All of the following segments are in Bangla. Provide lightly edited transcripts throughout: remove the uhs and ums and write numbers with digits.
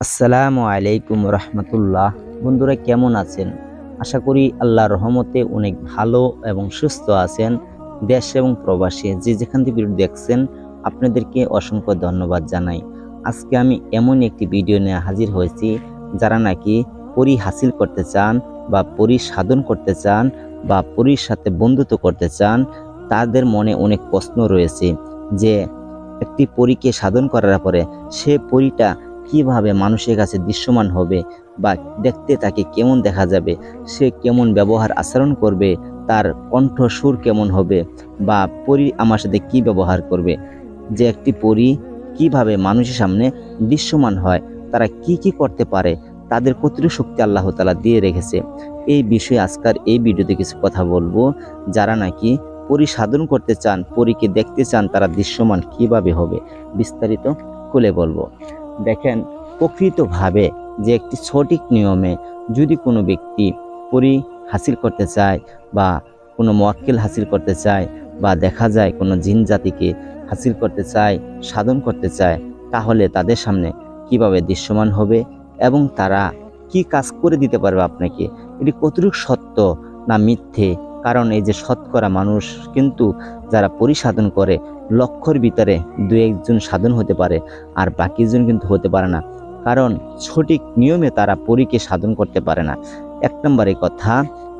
আসসালামু আলাইকুম রহমতুল্লাহ। বন্ধুরা কেমন আছেন? আশা করি আল্লাহর রহমতে অনেক ভালো এবং সুস্থ আছেন। দেশ এবং প্রবাসী যে যেখান থেকে ভিডিও দেখছেন আপনাদেরকে অসংখ্য ধন্যবাদ জানাই। আজকে আমি এমন একটি ভিডিও নিয়ে হাজির হয়েছি, যারা নাকি পরী হাসিল করতে চান বা পরী সাধন করতে চান বা পরীর সাথে বন্ধুত্ব করতে চান, তাদের মনে অনেক প্রশ্ন রয়েছে যে একটি পরীকে সাধন করার পরে সে পরীটা কিভাবে মানুষের কাছে দৃশ্যমান হবে বা দেখতে তাকে কেমন দেখা যাবে, সে কেমন ব্যবহার আচরণ করবে, তার কণ্ঠ সুর কেমন হবে বা পরী আমার সাথে কি ব্যবহার করবে, যে একটি পরী কিভাবে মানুষের সামনে দৃশ্যমান হয়, তারা কি কি করতে পারে, তাদের কতটুকু শক্তি আল্লাহ তাআলা দিয়ে রেখেছে, এই বিষয়ে আজকের এই ভিডিওতে কিছু কথা বলবো। যারা নাকি পরী সাধন করতে চান, পরীকে দেখতে চান, তারা দৃশ্যমান কিভাবে হবে বিস্তারিত খুলে বলবো। দেখেন, প্রকৃতভাবে যে একটি সঠিক নিয়মে যদি কোনো ব্যক্তি পরী হাসিল করতে চায় বা কোনো মোয়াক্কেল হাসিল করতে চায় বা দেখা যায় কোনো জিন জাতিকে হাসিল করতে চায়, সাধন করতে চায়, তাহলে তাদের সামনে কিভাবে দৃশ্যমান হবে এবং তারা কি কাজ করে দিতে পারবে আপনাকে, এটি কতটুকু সত্য না মিথ্যে। কারণ এই যে শতকরা মানুষ কিন্তু যারা পরী সাধন করে, লক্ষর ভিতরে দু একজন সাধন হতে পারে আর বাকিজন কিন্তু হতে পারে না, কারণ সঠিক নিয়মে তারা পরীকে সাধন করতে পারে না। এক নম্বরে কথা,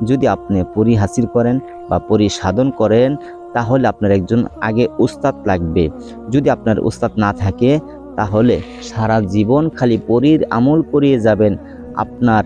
যদি আপনি পরী হাসিল করেন বা পরী সাধন করেন, তাহলে আপনার একজন আগে উস্তাদ লাগবে। যদি আপনার উস্তাদ না থাকে, তাহলে সারা জীবন খালি পরীর আমল করিয়ে যাবেন, আপনার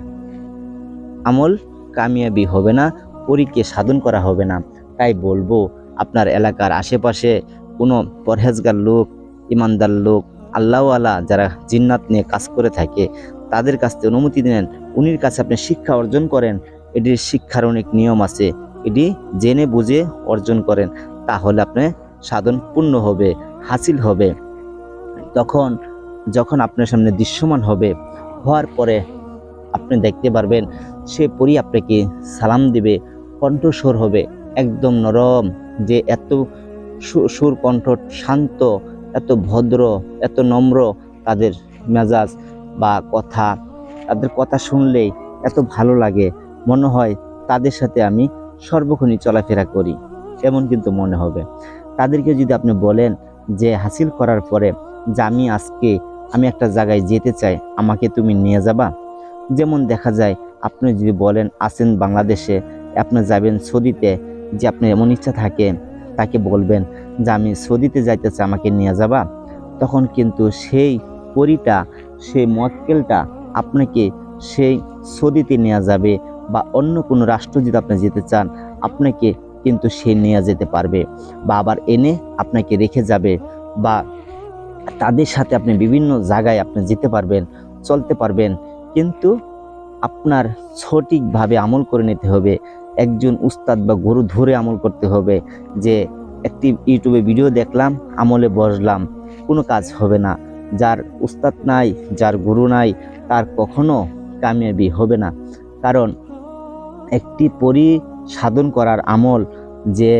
আমল কামিয়াবি হবে না, পরীকে সাধন করা হবে না। তাই বলবো, আপনার এলাকার আশেপাশে কোনো পরহেজগার লোক, ইমানদার লোক, আল্লাহওয়ালা যারা জিন্নাত নিয়ে কাজ করে থাকে, তাদের কাছ থেকে অনুমতি নেন, উনির কাছে আপনি শিক্ষা অর্জন করেন। এটির শিক্ষার অনেক নিয়ম আছে, এটি জেনে বুঝে অর্জন করেন, তাহলে আপনি সাধন পূর্ণ হবে, হাসিল হবে। তখন যখন আপনার সামনে দৃশ্যমান হবে, হওয়ার পরে আপনি দেখতে পারবেন সে পরী আপনাকে সালাম দিবে, কণ্ঠস্বর হবে একদম নরম, যে এত সুর কণ্ঠ, শান্ত, এত ভদ্র, এত নম্র তাদের মেজাজ বা কথা, তাদের কথা শুনলেই এত ভালো লাগে, মনে হয় তাদের সাথে আমি সর্বক্ষণই চলাফেরা করি, এমন কিন্তু মনে হবে। তাদেরকে যদি আপনি বলেন যে হাসিল করার পরে যে আমি একটা জায়গায় যেতে চাই, আমাকে তুমি নিয়ে যাবা। যেমন দেখা যায়, আপনি যদি বলেন আছেন বাংলাদেশে, আপনি যাবেন সৌদিতে, যে আপনার এমন ইচ্ছা থাকে, তাকে বলবেন যে আমি সৌদিতে যাইতে চাই, আমাকে নিয়ে যাবা। তখন কিন্তু সেই পরীটা, সেই মক্কেলটা আপনাকে সেই সৌদিতে নিয়ে যাবে, বা অন্য কোনো রাষ্ট্র যদি আপনি যেতে চান, আপনাকে কিন্তু সে নিয়ে যেতে পারবে, বা আবার এনে আপনাকে রেখে যাবে, বা তাদের সাথে আপনি বিভিন্ন জায়গায় আপনি যেতে পারবেন, চলতে পারবেন। কিন্তু আপনার সঠিকভাবে আমল করে নিতে হবে, একজন উস্তাদ বা গুরু ধরে আমল করতে হবে। যে একটি ইউটিউবে ভিডিও দেখলাম, আমলে বসলাম, কোনো কাজ হবে না। যার উস্তাদ নাই, যার গুরু নাই, তার কখনো কামিয়াবি হবে না। কারণ একটি পরী সাধন করার আমল যে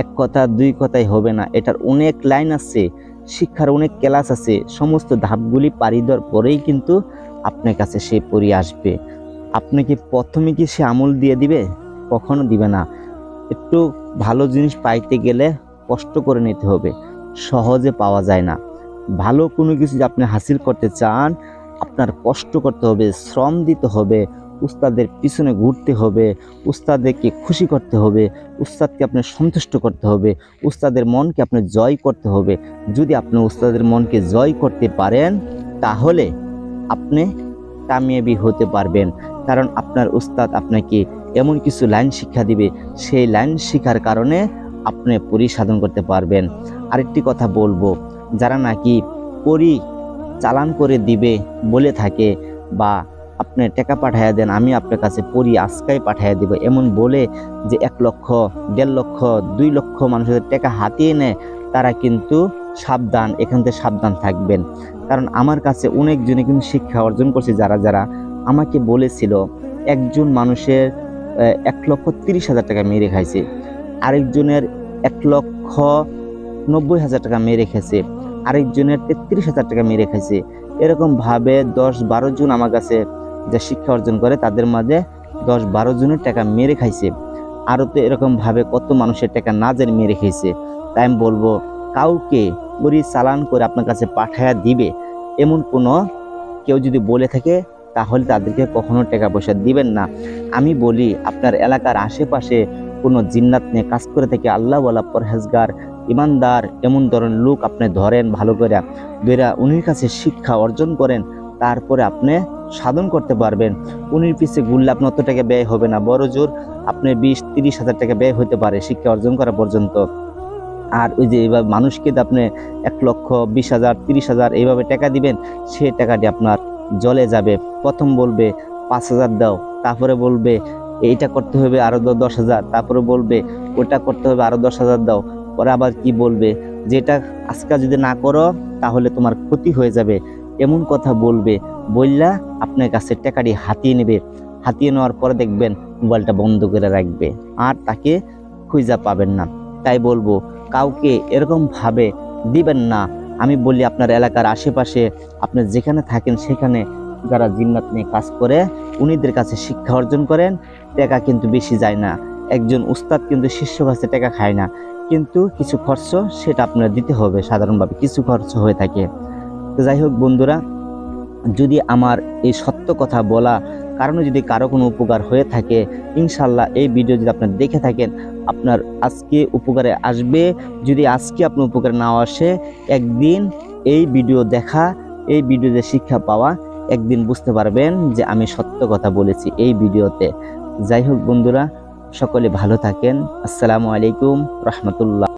এক কথা দুই কথাই হবে না, এটার অনেক লাইন আছে, শিক্ষার অনেক ক্লাস আছে, সমস্ত ধাপগুলি পাড়ি দেওয়ার পরেই কিন্তু আপনার কাছে সে পরী আসবে। আপনাকে প্রথমে কি সে আমল দিয়ে দিবে? কখনো দিবে না। একটু ভালো জিনিস পাইতে গেলে কষ্ট করে নিতে হবে, সহজে পাওয়া যায় না। ভালো কোনো কিছু যদি আপনি হাসিল করতে চান, আপনার কষ্ট করতে হবে, শ্রম দিতে হবে, উস্তাদের পিছনে ঘুরতে হবে, উস্তাদেরকে খুশি করতে হবে, উস্তাদকে আপনার সন্তুষ্ট করতে হবে, উস্তাদের মনকে আপনি জয় করতে হবে। যদি আপনি উস্তাদের মনকে জয় করতে পারেন, তাহলে আপনি কামিয়াবি হতে পারবেন। কারণ আপনার উস্তাদ আপনাকে এমন কিছু লাইন শিক্ষা দিবে, সেই লাইন শিখার কারণে আপনি পরী সাধন করতে পারবেন। আরেকটি কথা বলবো, যারা নাকি পরী চালান করে দিবে বলে থাকে, বা আপনি টাকা পাঠাইয়া দেন, আমি আপনার কাছে পরী আজকাই পাঠাইয়া দিব, এমন বলে যে 1 লক্ষ, 1.5 লক্ষ, 2 লক্ষ মানুষের টাকা হাতিয়ে নেয়, তারা কিন্তু সাবধান, এখান থেকে সাবধান থাকবেন। কারণ আমার কাছে অনেকজনে কিন্তু শিক্ষা অর্জন করছে, যারা আমাকে বলেছিল একজন মানুষের 1,30,000 টাকা মেরে খাইছে, আরেকজনের 1,90,000 টাকা মেরে খেয়েছে, আরেকজনের 33,000 টাকা মেরে খাইছে। এরকমভাবে 10-12 জন আমার কাছে যে শিক্ষা অর্জন করে তাদের মাঝে 10-12 জনের টাকা মেরে খাইছে। আরও তো এরকমভাবে কত মানুষের টাকা না জেনে মেরে খেয়েছে। তাই আমি বলবো, কাউকে চালান করে আপনার কাছে পাঠায়া দিবে এমন কোনো কেউ যদি বলে থাকে তাহলে তাদেরকে কখনো টাকা পয়সা দিবেন না। আমি বলি, আপনার এলাকার আশেপাশে কোনো জিন্নাত নিয়ে কাজ করে থাকে আল্লাহওয়ালা পরহেজগার ইমানদার এমন ধরনের লোক আপনি ধরেন, ভালো করে উনির কাছে শিক্ষা অর্জন করেন, তারপরে আপনি সাধন করতে পারবেন। উনির পিছে ঘুরলে আপনার অত টাকা ব্যয় হবে না, বড় জোর আপনি 20-30 হাজার টাকা ব্যয় হতে পারে শিক্ষা অর্জন করা পর্যন্ত। আর ওই যে এইভাবে মানুষকে আপনি 1,20,000 30,000 এইভাবে টাকা দিবেন, সে টাকাটি আপনার জলে যাবে। প্রথম বলবে 5,000 দাও, তারপরে বলবে এইটা করতে হবে আরো 10,000, তারপরে বলবে ওটা করতে হবে আরো 10,000 দাও, পরে আবার কি বলবে যেটা আজকে যদি না করো তাহলে তোমার ক্ষতি হয়ে যাবে, এমন কথা বলবে। বললা আপনার কাছে টাকাটি হাতিয়ে নেবে। হাতিয়ে নেওয়ার পরে দেখবেন মোবাইলটা বন্ধ করে রাখবে, আর তাকে খুঁজে পাবেন না। তাই বলবো, কাউকে এরকম ভাবে দিবেন না। আমি বলি, আপনার এলাকার আশেপাশে আপনি যেখানে থাকেন সেখানে যারা জিন্নাত নিয়ে কাজ করে উনিদের কাছে শিক্ষা অর্জন করেন। টাকা কিন্তু বেশি যায় না, একজন উস্তাদ কিন্তু শিষ্য কাছে টাকা খায় না, কিন্তু কিছু খরচ সেটা আপনার দিতে হবে, সাধারণভাবে কিছু খরচ হয়ে থাকে। তো যাই হোক বন্ধুরা, যদি আমার এই সত্য কথা বলা কারণে যদি কারো কোনো উপকার হয়ে থাকে, ইনশাল্লাহ এই ভিডিও যদি আপনার দেখে থাকেন আপনার আজকে উপকারে আসবে। যদি আজকে আপনার উপকারে না আসে, একদিন এই ভিডিও দেখা, এই ভিডিওতে শিক্ষা পাওয়া, একদিন বুঝতে পারবেন যে আমি সত্য কথা বলেছি এই ভিডিওতে। যাই হোক বন্ধুরা, সকলে ভালো থাকেন। আসসালামু আলাইকুম রহমতুল্লাহ।